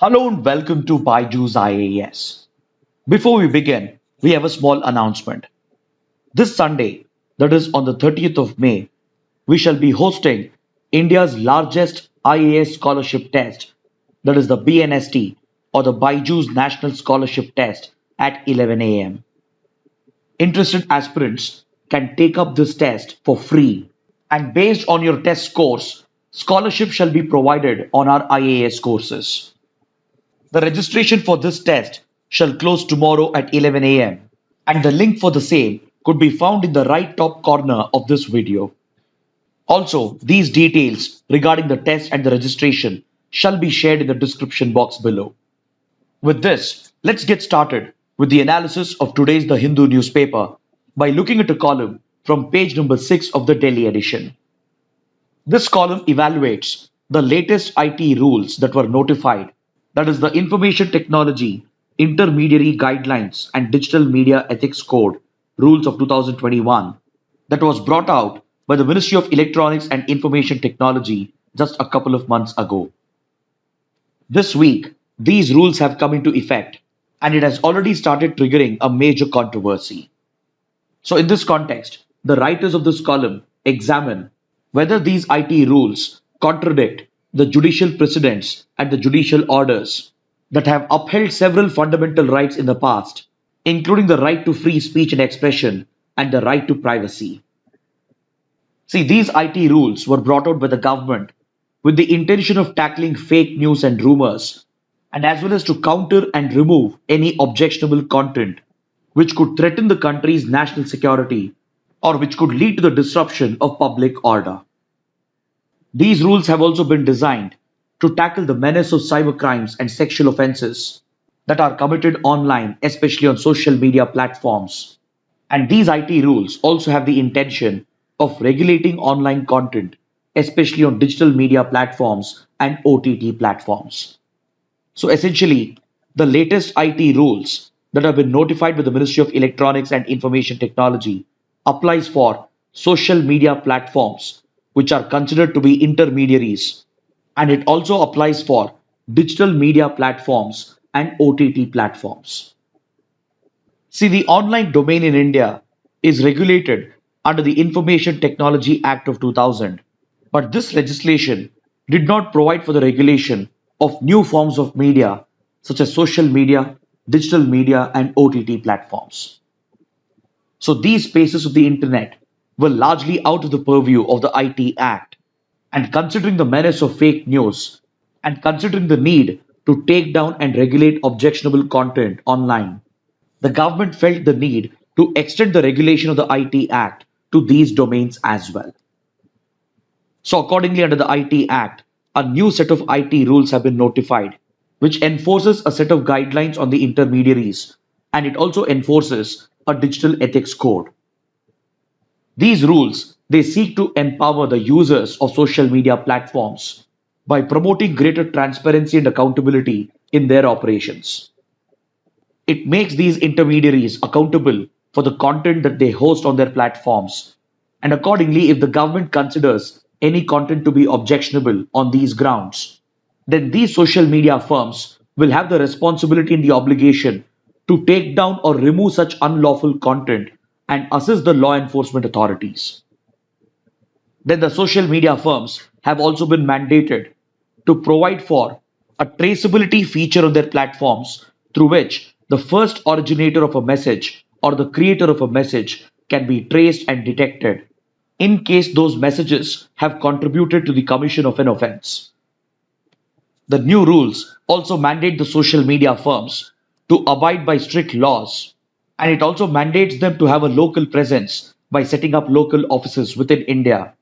Hello and welcome to Byju's IAS. Before we begin, we have a small announcement. This Sunday, that is on the 30th of May, we shall be hosting India's largest IAS scholarship test, that is the BNST or the Byju's National Scholarship Test at 11 a.m. Interested aspirants can take up this test for free, and based on your test scores, scholarship shall be provided on our IAS courses. The registration for this test shall close tomorrow at 11 a.m. and the link for the same could be found in the right top corner of this video. Also, these details regarding the test and the registration shall be shared in the description box below. With this, let's get started with the analysis of today's The Hindu newspaper by looking at a column from page number 6 of the Delhi edition. This column evaluates the latest IT rules that were notified, that is, the Information Technology Intermediary Guidelines and Digital Media Ethics Code Rules of 2021, that was brought out by the Ministry of Electronics and Information Technology just a couple of months ago. This week, these rules have come into effect and it has already started triggering a major controversy. So, in this context, the writers of this column examine whether these IT rules contradict the judicial precedents and the judicial orders that have upheld several fundamental rights in the past, including the right to free speech and expression and the right to privacy. See, these IT rules were brought out by the government with the intention of tackling fake news and rumors, and as well as to counter and remove any objectionable content which could threaten the country's national security or which could lead to the disruption of public order. These rules have also been designed to tackle the menace of cybercrimes and sexual offenses that are committed online, especially on social media platforms. And these IT rules also have the intention of regulating online content, especially on digital media platforms and OTT platforms. So essentially, the latest IT rules that have been notified by the Ministry of Electronics and Information Technology applies for social media platforms which are considered to be intermediaries, and it also applies for digital media platforms and OTT platforms. See, the online domain in India is regulated under the Information Technology Act of 2000, but this legislation did not provide for the regulation of new forms of media such as social media, digital media, and OTT platforms. So these spaces of the internet were largely out of the purview of the IT Act, and considering the menace of fake news and considering the need to take down and regulate objectionable content online, the government felt the need to extend the regulation of the IT Act to these domains as well. So, accordingly, under the IT Act, a new set of IT rules have been notified, which enforces a set of guidelines on the intermediaries and it also enforces a digital ethics code. These rules they seek to empower the users of social media platforms by promoting greater transparency and accountability in their operations. It makes these intermediaries accountable for the content that they host on their platforms. And accordingly, if the government considers any content to be objectionable on these grounds, then these social media firms will have the responsibility and the obligation to take down or remove such unlawful content and assist the law enforcement authorities. Then the social media firms have also been mandated to provide for a traceability feature on their platforms through which the first originator of a message or the creator of a message can be traced and detected in case those messages have contributed to the commission of an offense. The new rules also mandate the social media firms to abide by strict laws, and it also mandates them to have a local presence by setting up local offices within India,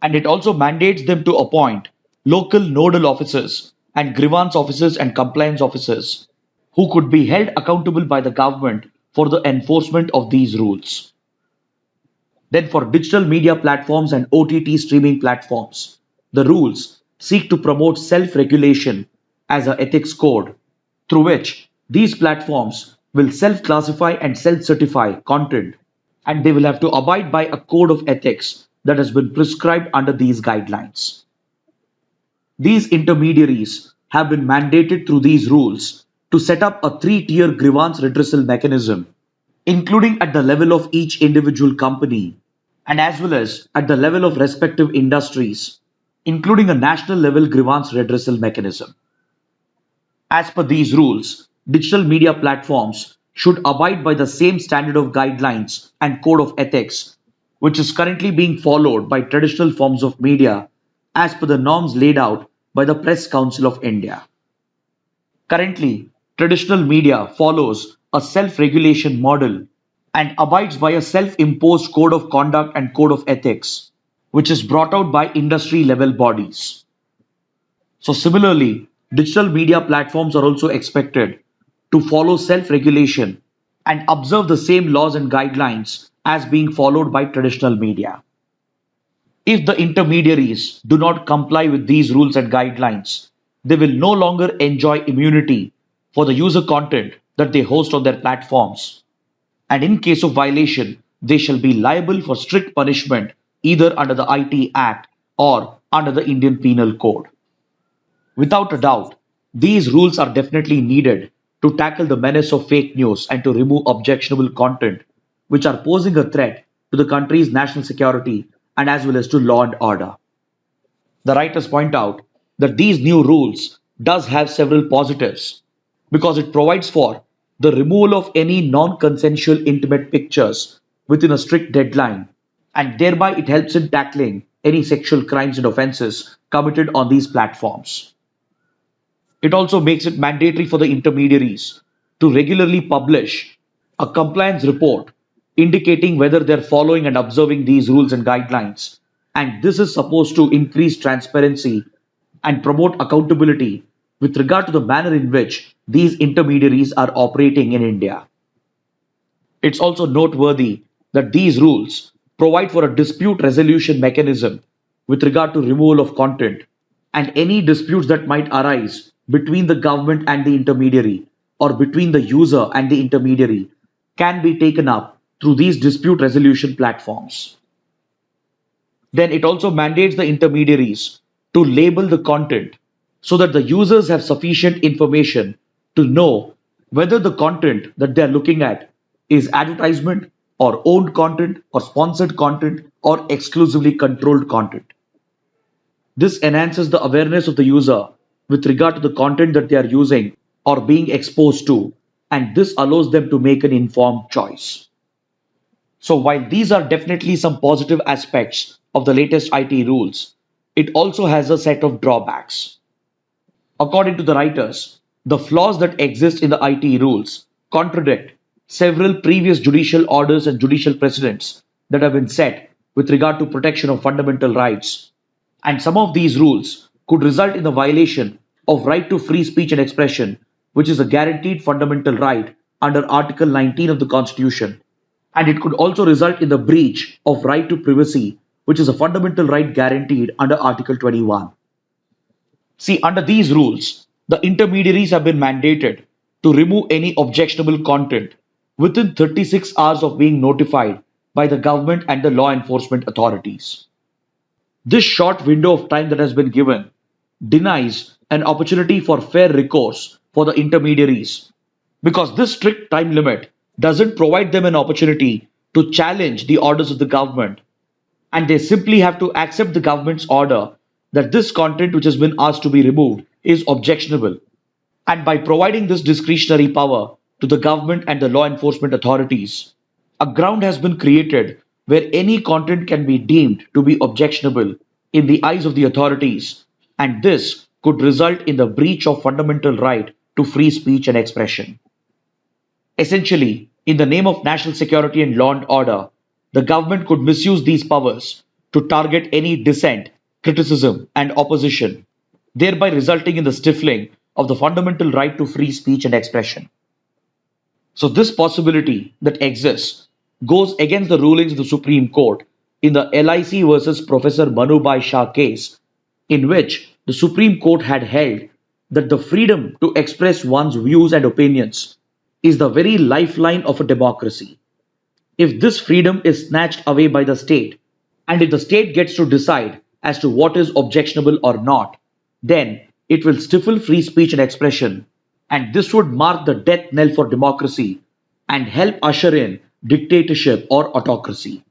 and it also mandates them to appoint local nodal officers and grievance officers and compliance officers who could be held accountable by the government for the enforcement of these rules. Then, for digital media platforms and OTT streaming platforms, the rules seek to promote self regulation as an ethics code through which these platforms will self classify and self certify content, and they will have to abide by a code of ethics that has been prescribed under these guidelines. These intermediaries have been mandated through these rules to set up a three-tier grievance redressal mechanism, including at the level of each individual company and as well as at the level of respective industries, including a national level grievance redressal mechanism. As per these rules, digital media platforms should abide by the same standard of guidelines and code of ethics, which is currently being followed by traditional forms of media as per the norms laid out by the Press Council of India. Currently, traditional media follows a self regulation model and abides by a self imposed code of conduct and code of ethics, which is brought out by industry level bodies. So, similarly, digital media platforms are also expected to follow self regulation and observe the same laws and guidelines as being followed by traditional media. If the intermediaries do not comply with these rules and guidelines, they will no longer enjoy immunity for the user content that they host on their platforms. And in case of violation, they shall be liable for strict punishment either under the IT Act or under the Indian Penal Code. Without a doubt, these rules are definitely needed to tackle the menace of fake news and to remove objectionable content which are posing a threat to the country's national security and as well as to law and order. The writers point out that these new rules does have several positives because it provides for the removal of any non-consensual intimate pictures within a strict deadline and thereby it helps in tackling any sexual crimes and offenses committed on these platforms. It also makes it mandatory for the intermediaries to regularly publish a compliance report indicating whether they're following and observing these rules and guidelines. And this is supposed to increase transparency and promote accountability with regard to the manner in which these intermediaries are operating in India. It's also noteworthy that these rules provide for a dispute resolution mechanism with regard to removal of content and any disputes that might arise between the government and the intermediary or between the user and the intermediary can be taken up through these dispute resolution platforms. Then it also mandates the intermediaries to label the content so that the users have sufficient information to know whether the content that they're looking at is advertisement or owned content or sponsored content or exclusively controlled content. This enhances the awareness of the user with regard to the content that they are using or being exposed to, and this allows them to make an informed choice. So, while these are definitely some positive aspects of the latest IT rules, it also has a set of drawbacks. According to the writers, the flaws that exist in the IT rules contradict several previous judicial orders and judicial precedents that have been set with regard to protection of fundamental rights. And some of these rules could result in the violation of right to free speech and expression, which is a guaranteed fundamental right under Article 19 of the Constitution. And it could also result in the breach of right to privacy, which is a fundamental right guaranteed under Article 21. See, under these rules, the intermediaries have been mandated to remove any objectionable content within 36 hours of being notified by the government and the law enforcement authorities. This short window of time that has been given denies an opportunity for fair recourse for the intermediaries because this strict time limit doesn't provide them an opportunity to challenge the orders of the government, and they simply have to accept the government's order that this content which has been asked to be removed is objectionable. And by providing this discretionary power to the government and the law enforcement authorities, a ground has been created where any content can be deemed to be objectionable in the eyes of the authorities, and this could result in the breach of fundamental right to free speech and expression. Essentially, in the name of national security and law and order, the government could misuse these powers to target any dissent, criticism, and opposition, thereby resulting in the stifling of the fundamental right to free speech and expression. So, this possibility that exists goes against the rulings of the Supreme Court in the LIC versus Professor Manubhai Shah case, in which the Supreme Court had held that the freedom to express one's views and opinions is the very lifeline of a democracy. If this freedom is snatched away by the state, and if the state gets to decide as to what is objectionable or not, then it will stifle free speech and expression, and this would mark the death knell for democracy and help usher in dictatorship or autocracy.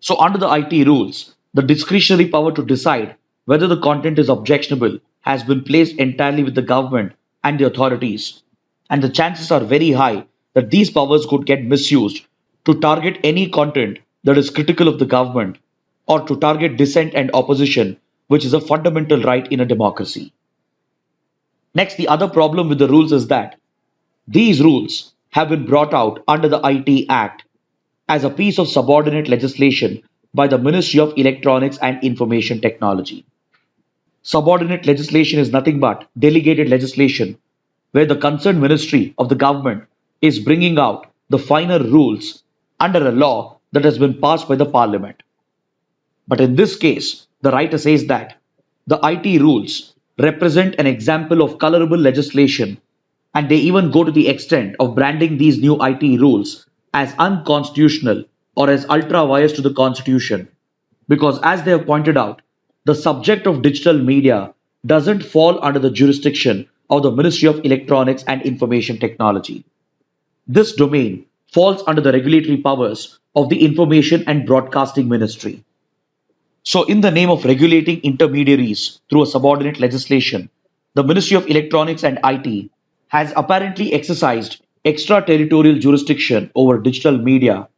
So, under the IT rules, the discretionary power to decide whether the content is objectionable has been placed entirely with the government and the authorities, and the chances are very high that these powers could get misused to target any content that is critical of the government or to target dissent and opposition, which is a fundamental right in a democracy. Next, the other problem with the rules is that these rules have been brought out under the IT Act as a piece of subordinate legislation by the Ministry of Electronics and Information Technology. Subordinate legislation is nothing but delegated legislation where the concerned ministry of the government is bringing out the finer rules under a law that has been passed by the parliament. But in this case, the writer says that the IT rules represent an example of colorable legislation, and they even go to the extent of branding these new IT rules as unconstitutional or as ultra vires to the constitution. Because, as they have pointed out, the subject of digital media doesn't fall under the jurisdiction of the Ministry of Electronics and Information Technology. This domain falls under the regulatory powers of the Information and Broadcasting Ministry. So, in the name of regulating intermediaries through a subordinate legislation, the Ministry of Electronics and IT has apparently exercised extraterritorial jurisdiction over digital media,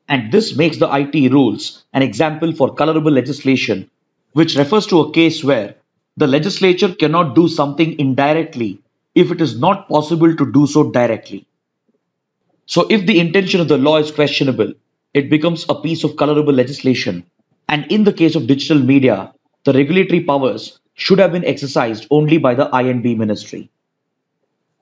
and this makes the IT rules an example for colorable legislation, which refers to a case where the legislature cannot do something indirectly if it is not possible to do so directly. So, if the intention of the law is questionable, it becomes a piece of colorable legislation. And in the case of digital media, the regulatory powers should have been exercised only by the I&B ministry.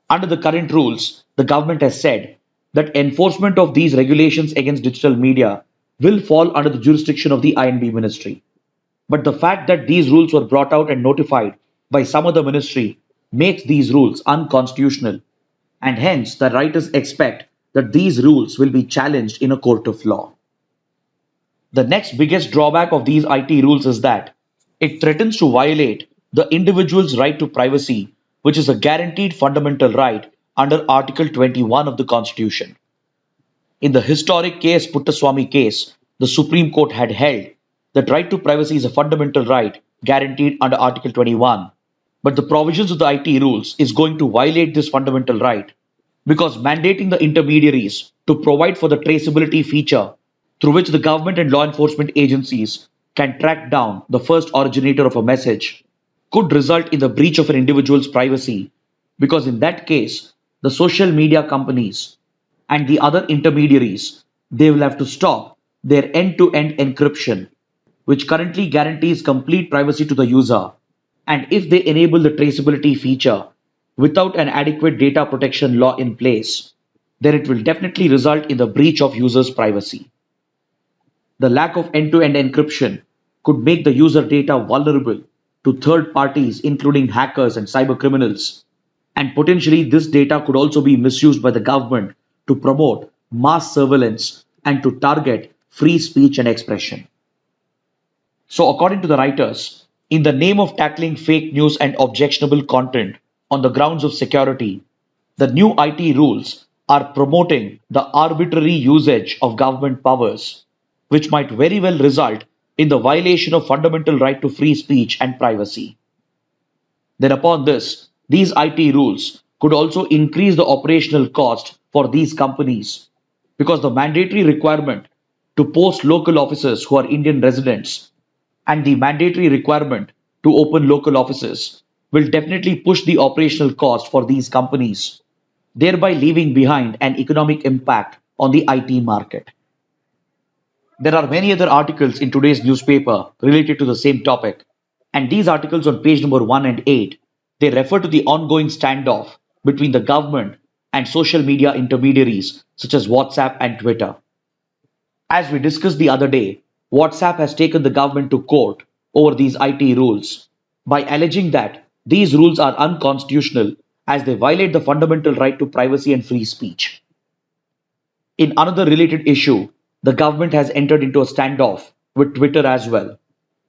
Under the current rules, the government has said that enforcement of these regulations against digital media will fall under the jurisdiction of the I&B ministry. But the fact that these rules were brought out and notified by some other ministry makes these rules unconstitutional, and hence the writers expect that these rules will be challenged in a court of law. The next biggest drawback of these IT rules is that it threatens to violate the individual's right to privacy, which is a guaranteed fundamental right under Article 21 of the Constitution. In the historic K.S. Puttaswamy case, the Supreme Court had held that right to privacy is a fundamental right guaranteed under Article 21, but the provisions of the IT rules is going to violate this fundamental right because mandating the intermediaries to provide for the traceability feature through which the government and law enforcement agencies can track down the first originator of a message could result in the breach of an individual's privacy, because in that case, the social media companies and the other intermediaries, they will have to stop their end-to-end encryption, which currently guarantees complete privacy to the user. And if they enable the traceability feature without an adequate data protection law in place, then it will definitely result in the breach of users' privacy. The lack of end-to-end encryption could make the user data vulnerable to third parties, including hackers and cyber criminals. And potentially, this data could also be misused by the government to promote mass surveillance and to target free speech and expression. So, according to the writers, in the name of tackling fake news and objectionable content on the grounds of security, the new IT rules are promoting the arbitrary usage of government powers, which might very well result in the violation of fundamental right to free speech and privacy. Then upon this, these IT rules could also increase the operational cost for these companies because the mandatory requirement to post local officers who are Indian residents and the mandatory requirement to open local offices will definitely push the operational cost for these companies, thereby leaving behind an economic impact on the IT market. There are many other articles in today's newspaper related to the same topic, and these articles on page number 1 and 8, they refer to the ongoing standoff between the government and social media intermediaries such as WhatsApp and Twitter. As we discussed the other day, WhatsApp has taken the government to court over these IT rules by alleging that these rules are unconstitutional as they violate the fundamental right to privacy and free speech. In another related issue, the government has entered into a standoff with Twitter as well,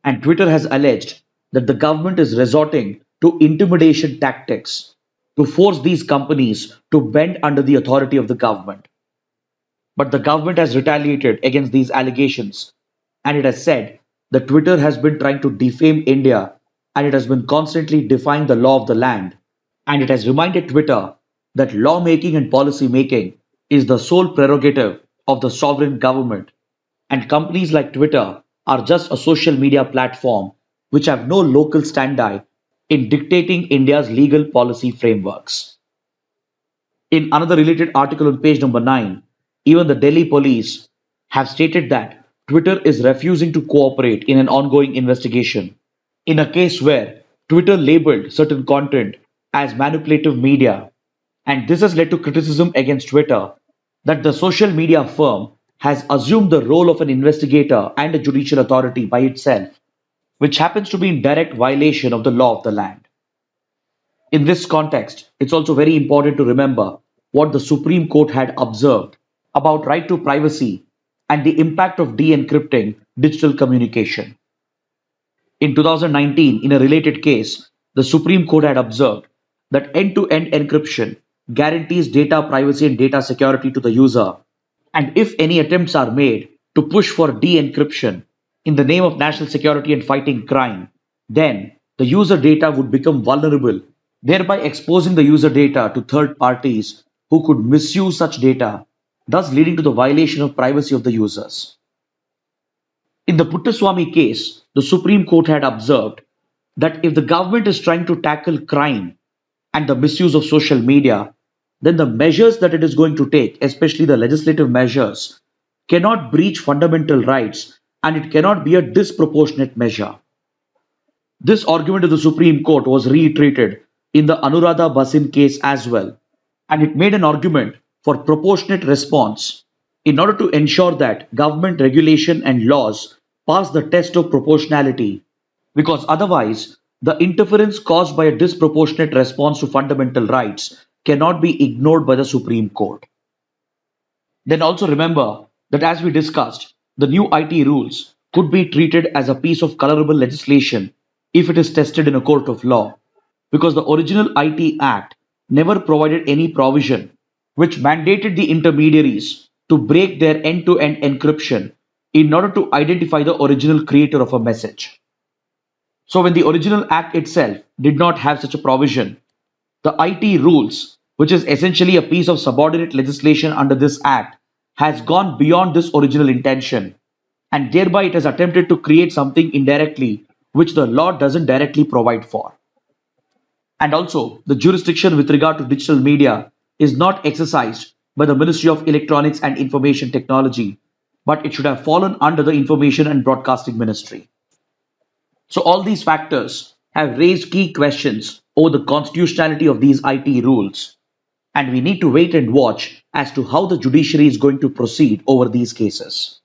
and Twitter has alleged that the government is resorting to intimidation tactics to force these companies to bend under the authority of the government. But the government has retaliated against these allegations, and it has said that Twitter has been trying to defame India, and it has been constantly defying the law of the land, and it has reminded Twitter that lawmaking and policy making is the sole prerogative of the sovereign government, and companies like Twitter are just a social media platform which have no local standi in dictating India's legal policy frameworks. In another related article on page number 9, even the Delhi police have stated that Twitter is refusing to cooperate in an ongoing investigation in a case where Twitter labeled certain content as manipulative media. And this has led to criticism against Twitter that the social media firm has assumed the role of an investigator and a judicial authority by itself, which happens to be in direct violation of the law of the land. In this context, it's also very important to remember what the Supreme Court had observed about right to privacy and the impact of de-encrypting digital communication. In 2019, in a related case, the Supreme Court had observed that end-to-end encryption guarantees data privacy and data security to the user. And if any attempts are made to push for de-encryption in the name of national security and fighting crime, then the user data would become vulnerable, thereby exposing the user data to third parties who could misuse such data, thus leading to the violation of privacy of the users. In the Puttaswamy case, the Supreme Court had observed that if the government is trying to tackle crime and the misuse of social media, then the measures that it is going to take, especially the legislative measures, cannot breach fundamental rights and it cannot be a disproportionate measure. This argument of the Supreme Court was reiterated in the Anuradha Basin case as well, and it made an argument for proportionate response in order to ensure that government regulation and laws pass the test of proportionality, because otherwise, the interference caused by a disproportionate response to fundamental rights cannot be ignored by the Supreme Court. Then also remember that as we discussed, the new IT rules could be treated as a piece of colorable legislation if it is tested in a court of law, because the original IT Act never provided any provision which mandated the intermediaries to break their end-to-end encryption in order to identify the original creator of a message. So when the original Act itself did not have such a provision, the IT rules, which is essentially a piece of subordinate legislation under this Act, has gone beyond this original intention, and thereby it has attempted to create something indirectly which the law doesn't directly provide for. And also, the jurisdiction with regard to digital media is not exercised by the Ministry of Electronics and Information Technology, but it should have fallen under the Information and Broadcasting Ministry. So all these factors have raised key questions over the constitutionality of these IT rules, and we need to wait and watch as to how the judiciary is going to proceed over these cases.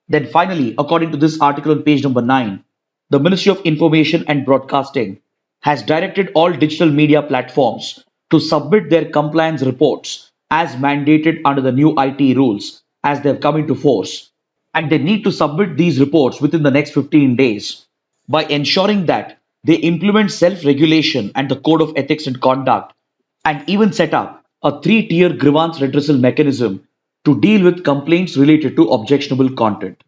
Then finally, according to this article on page number 9, the Ministry of Information and Broadcasting has directed all digital media platforms to submit their compliance reports as mandated under the new IT rules as they have come into force. And they need to submit these reports within the next 15 days by ensuring that they implement self-regulation and the code of ethics and conduct, and even set up a three-tier grievance redressal mechanism to deal with complaints related to objectionable content.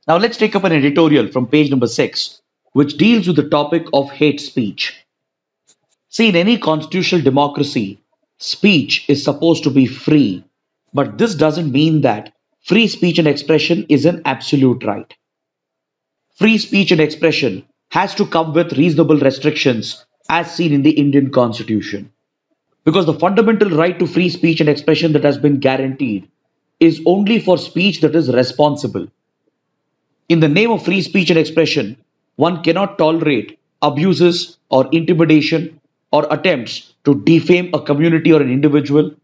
Now let's take up an editorial from page number 6, which deals with the topic of hate speech. See, in any constitutional democracy, speech is supposed to be free, but this doesn't mean that free speech and expression is an absolute right. Free speech and expression has to come with reasonable restrictions as seen in the Indian Constitution. Because the fundamental right to free speech and expression that has been guaranteed is only for speech that is responsible. In the name of free speech and expression, one cannot tolerate abuses or intimidation or attempts to defame a community or an individual,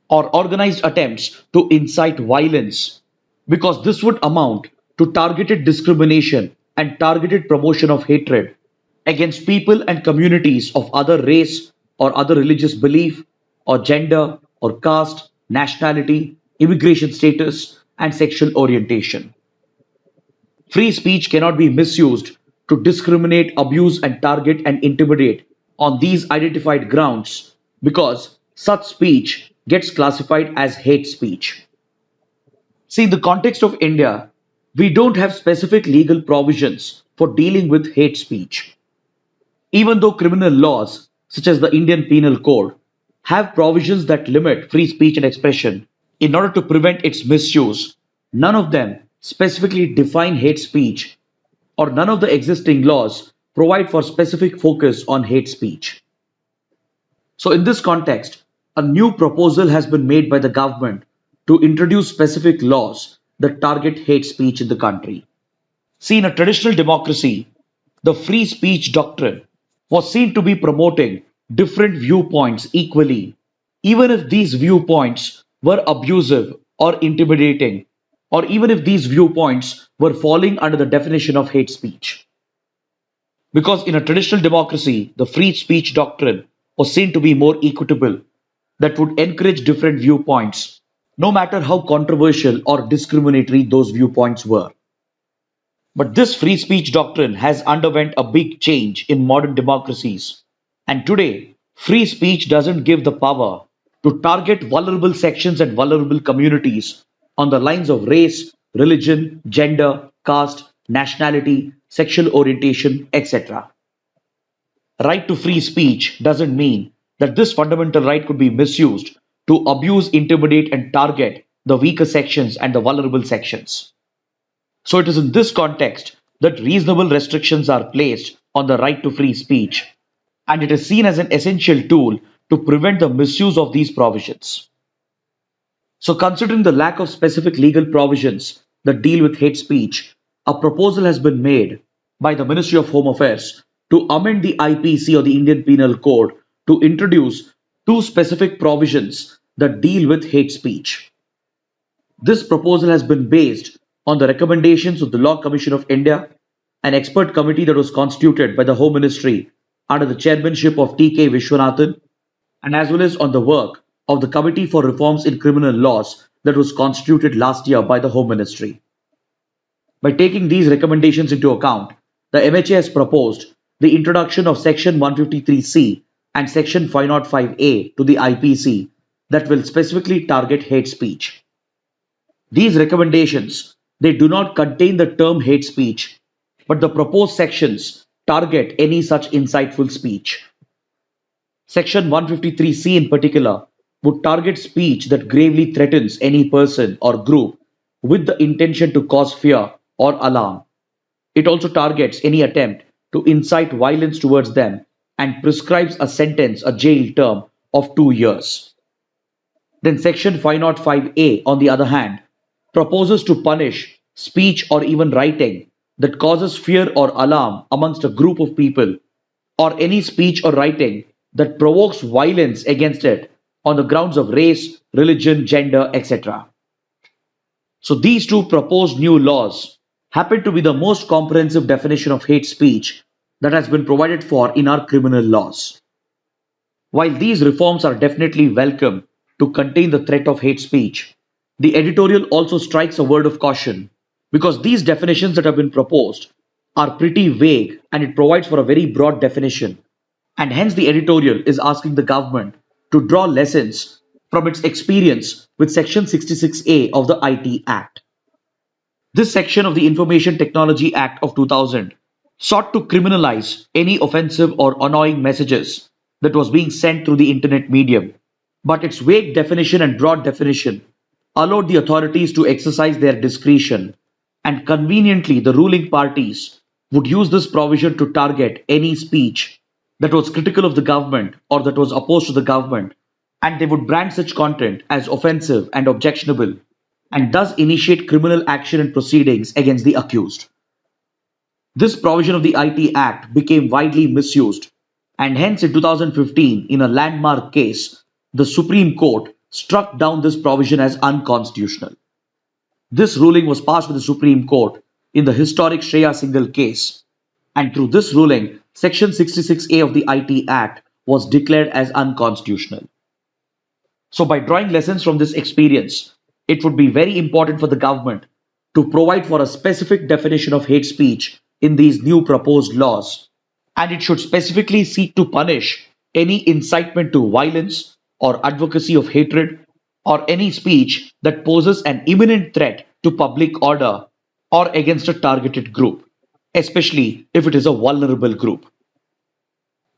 or organized attempts to incite violence, because this would amount to targeted discrimination and targeted promotion of hatred against people and communities of other race or other religious belief or gender or caste, nationality, immigration status, and sexual orientation. Free speech cannot be misused to discriminate, abuse, and target and intimidate on these identified grounds because such speech gets classified as hate speech. See, in the context of India, we don't have specific legal provisions for dealing with hate speech. Even though criminal laws, such as the Indian Penal Code, have provisions that limit free speech and expression in order to prevent its misuse, none of them specifically define hate speech, or none of the existing laws provide for specific focus on hate speech. So, in this context, a new proposal has been made by the government to introduce specific laws that target hate speech in the country. See, in a traditional democracy, the free speech doctrine was seen to be promoting different viewpoints equally, even if these viewpoints were abusive or intimidating, or even if these viewpoints were falling under the definition of hate speech. Because in a traditional democracy, the free speech doctrine was seen to be more equitable, that would encourage different viewpoints, no matter how controversial or discriminatory those viewpoints were. But this free speech doctrine has underwent a big change in modern democracies. And today, free speech doesn't give the power to target vulnerable sections and vulnerable communities on the lines of race, religion, gender, caste, nationality, sexual orientation, etc. Right to free speech doesn't mean that this fundamental right could be misused to abuse, intimidate, and target the weaker sections and the vulnerable sections. So it is in this context that reasonable restrictions are placed on the right to free speech, and it is seen as an essential tool to prevent the misuse of these provisions. So, considering the lack of specific legal provisions that deal with hate speech, a proposal has been made by the Ministry of Home Affairs to amend the IPC or the Indian Penal Code to introduce two specific provisions that deal with hate speech. This proposal has been based on the recommendations of the Law Commission of India, an expert committee that was constituted by the Home Ministry under the chairmanship of T.K. Vishwanathan, and as well as on the work of the Committee for Reforms in Criminal Laws that was constituted last year by the Home Ministry. By taking these recommendations into account, the MHA has proposed the introduction of Section 153C and Section 505A to the IPC that will specifically target hate speech. These recommendations, they do not contain the term hate speech, but the proposed sections target any such insightful speech. Section 153C in particular would target speech that gravely threatens any person or group with the intention to cause fear or alarm. It also targets any attempt to incite violence towards them and prescribes a sentence, a jail term of 2 years. Then Section 505A, on the other hand, proposes to punish speech or even writing that causes fear or alarm amongst a group of people, or any speech or writing that provokes violence against it on the grounds of race, religion, gender, etc. So these two proposed new laws happen to be the most comprehensive definition of hate speech that has been provided for in our criminal laws. While these reforms are definitely welcome to contain the threat of hate speech, the editorial also strikes a word of caution because these definitions that have been proposed are pretty vague and it provides for a very broad definition. And hence, the editorial is asking the government to draw lessons from its experience with Section 66A of the IT Act. This section of the Information Technology Act of 2000 sought to criminalize any offensive or annoying messages that was being sent through the internet medium, but its vague definition and broad definition allowed the authorities to exercise their discretion, and conveniently the ruling parties would use this provision to target any speech that was critical of the government or that was opposed to the government, and they would brand such content as offensive and objectionable, and thus initiate criminal action and proceedings against the accused. This provision of the IT Act became widely misused, and hence in 2015, in a landmark case, the Supreme Court struck down this provision as unconstitutional. This ruling was passed by the Supreme Court in the historic Shreya Singhal case, and through this ruling, Section 66A of the IT Act was declared as unconstitutional. So, by drawing lessons from this experience, it would be very important for the government to provide for a specific definition of hate speech in these new proposed laws, and it should specifically seek to punish any incitement to violence or advocacy of hatred or any speech that poses an imminent threat to public order or against a targeted group, especially if it is a vulnerable group.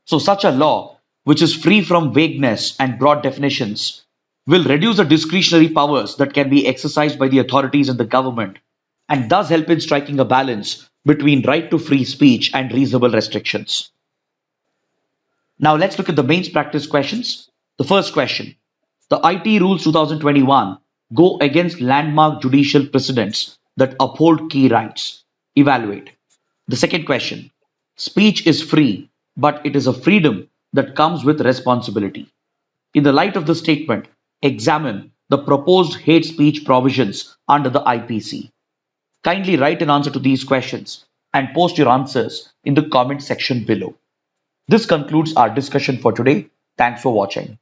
So, such a law, which is free from vagueness and broad definitions, will reduce the discretionary powers that can be exercised by the authorities and the government, and does help in striking a balance between right to free speech and reasonable restrictions. Now, let's look at the mains practice questions. The first question: the IT Rules 2021 go against landmark judicial precedents that uphold key rights. Evaluate. The second question: speech is free, but it is a freedom that comes with responsibility. In the light of the statement, examine the proposed hate speech provisions under the IPC. Kindly write an answer to these questions and post your answers in the comment section below. This concludes our discussion for today. Thanks for watching.